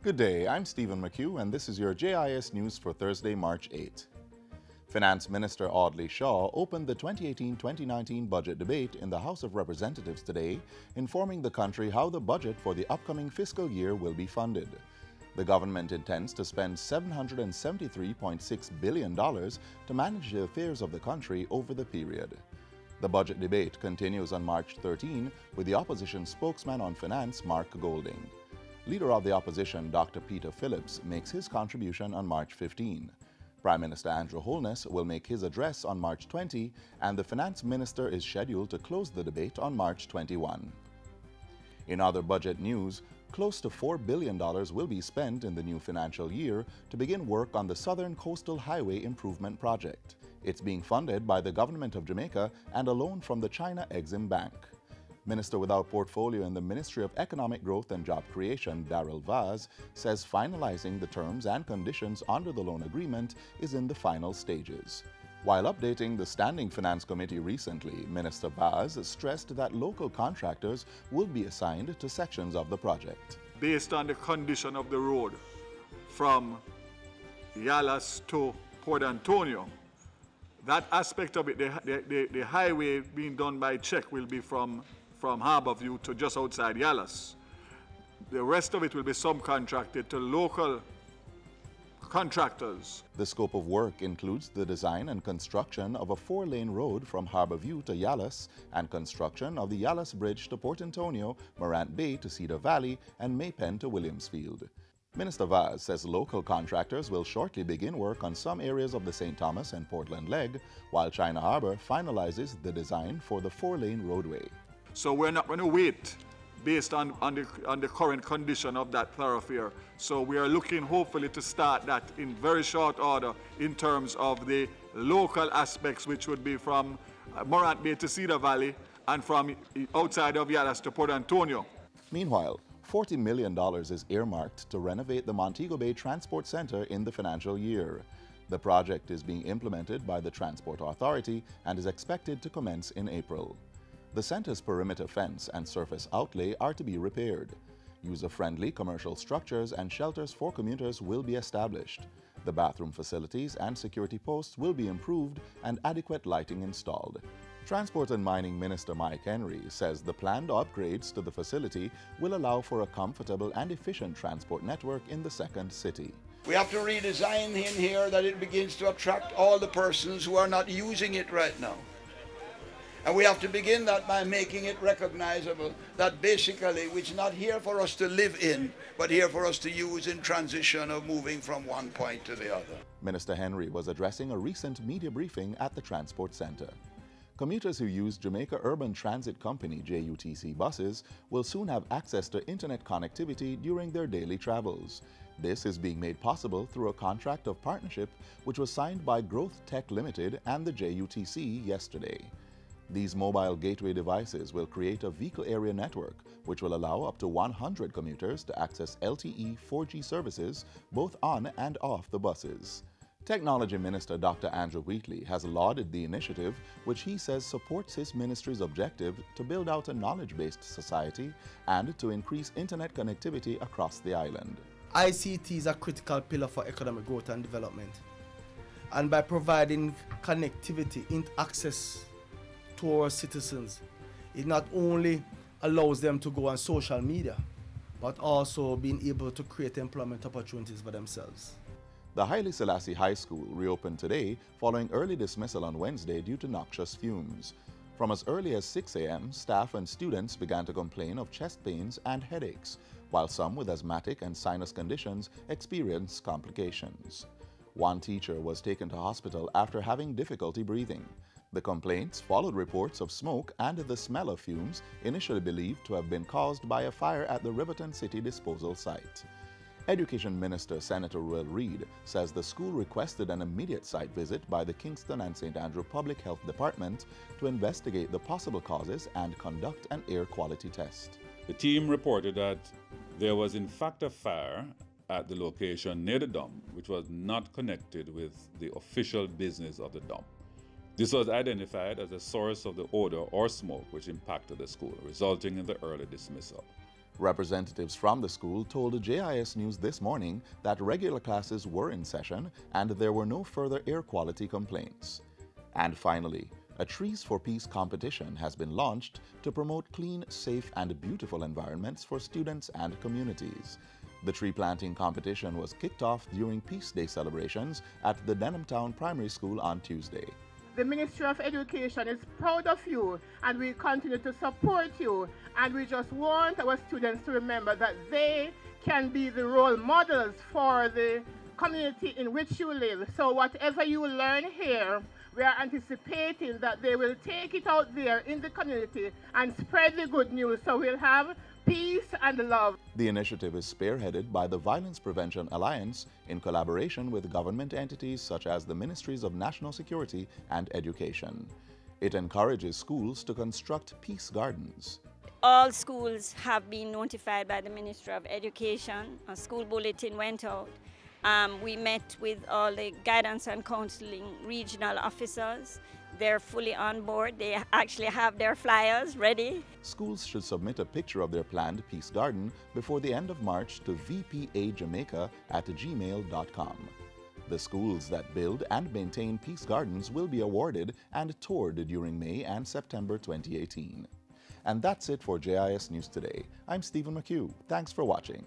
Good day, I'm Stephen McHugh, and this is your JIS News for Thursday, March 8. Finance Minister Audley Shaw opened the 2018-2019 budget debate in the House of Representatives today, informing the country how the budget for the upcoming fiscal year will be funded. The government intends to spend $773.6 billion to manage the affairs of the country over the period. The budget debate continues on March 13 with the opposition spokesman on finance, Mark Golding. Leader of the opposition, Dr. Peter Phillips, makes his contribution on March 15. Prime Minister Andrew Holness will make his address on March 20, and the Finance Minister is scheduled to close the debate on March 21. In other budget news, close to $4 billion will be spent in the new financial year to begin work on the Southern Coastal Highway Improvement Project. It's being funded by the Government of Jamaica and a loan from the China Exim Bank. Minister without portfolio in the Ministry of Economic Growth and Job Creation, Darrell Vaz, says finalizing the terms and conditions under the loan agreement is in the final stages. While updating the Standing Finance Committee recently, Minister Vaz stressed that local contractors will be assigned to sections of the project. Based on the condition of the road from Yallas to Port Antonio, that aspect of it, the highway being done by check will be from Harborview to just outside Yallas. The rest of it will be subcontracted to local contractors. The scope of work includes the design and construction of a 4-lane road from Harborview to Yallas and construction of the Yallas Bridge to Port Antonio, Morant Bay to Cedar Valley, and Maypen to Williamsfield. Minister Vaz says local contractors will shortly begin work on some areas of the St. Thomas and Portland leg, while China Harbor finalizes the design for the 4-lane roadway. So we're not going to wait based on the current condition of that thoroughfare. So we are looking hopefully to start that in very short order in terms of the local aspects, which would be from Morant Bay to Cedar Valley and from outside of Yallas to Port Antonio. Meanwhile, $40 million is earmarked to renovate the Montego Bay Transport Center in the financial year. The project is being implemented by the Transport Authority and is expected to commence in April. The center's perimeter fence and surface outlay are to be repaired. User-friendly commercial structures and shelters for commuters will be established. The bathroom facilities and security posts will be improved and adequate lighting installed. Transport and Mining Minister Mike Henry says the planned upgrades to the facility will allow for a comfortable and efficient transport network in the second city. We have to redesign in here that it begins to attract all the persons who are not using it right now. And we have to begin that by making it recognizable that basically it's not here for us to live in, but here for us to use in transition of moving from one point to the other. Minister Henry was addressing a recent media briefing at the Transport Center. Commuters who use Jamaica Urban Transit Company JUTC buses will soon have access to internet connectivity during their daily travels. This is being made possible through a contract of partnership which was signed by Growth Tech Limited and the JUTC yesterday. These mobile gateway devices will create a vehicle area network which will allow up to 100 commuters to access LTE 4G services both on and off the buses. Technology Minister Dr. Andrew Wheatley has lauded the initiative, which he says supports his ministry's objective to build out a knowledge-based society and to increase internet connectivity across the island. ICT is a critical pillar for economic growth and development. And by providing connectivity and access to our citizens, it not only allows them to go on social media, but also being able to create employment opportunities for themselves. The Haile Selassie High School reopened today following early dismissal on Wednesday due to noxious fumes. From as early as 6 a.m., staff and students began to complain of chest pains and headaches, while some with asthmatic and sinus conditions experienced complications. One teacher was taken to hospital after having difficulty breathing. The complaints followed reports of smoke and the smell of fumes, initially believed to have been caused by a fire at the Riverton City disposal site. Education Minister Senator Will Reid says the school requested an immediate site visit by the Kingston and St. Andrew Public Health Department to investigate the possible causes and conduct an air quality test. The team reported that there was in fact a fire at the location near the dump, which was not connected with the official business of the dump. This was identified as a source of the odor or smoke which impacted the school, resulting in the early dismissal. Representatives from the school told JIS News this morning that regular classes were in session and there were no further air quality complaints. And finally, a Trees for Peace competition has been launched to promote clean, safe, and beautiful environments for students and communities. The tree planting competition was kicked off during Peace Day celebrations at the Denhamtown Primary School on Tuesday. The Ministry of Education is proud of you and we continue to support you, and we just want our students to remember that they can be the role models for the community in which you live. So whatever you learn here, we are anticipating that they will take it out there in the community and spread the good news, so we'll have peace and love. The initiative is spearheaded by the Violence Prevention Alliance in collaboration with government entities such as the Ministries of National Security and Education. It encourages schools to construct peace gardens. All schools have been notified by the Ministry of Education. A school bulletin went out. We met with all the guidance and counseling regional officers. They're fully on board. They actually have their flyers ready. Schools should submit a picture of their planned peace garden before the end of March to vpajamaica@gmail.com. The schools that build and maintain peace gardens will be awarded and toured during May and September 2018. And that's it for JIS News Today. I'm Stephen McHugh. Thanks for watching.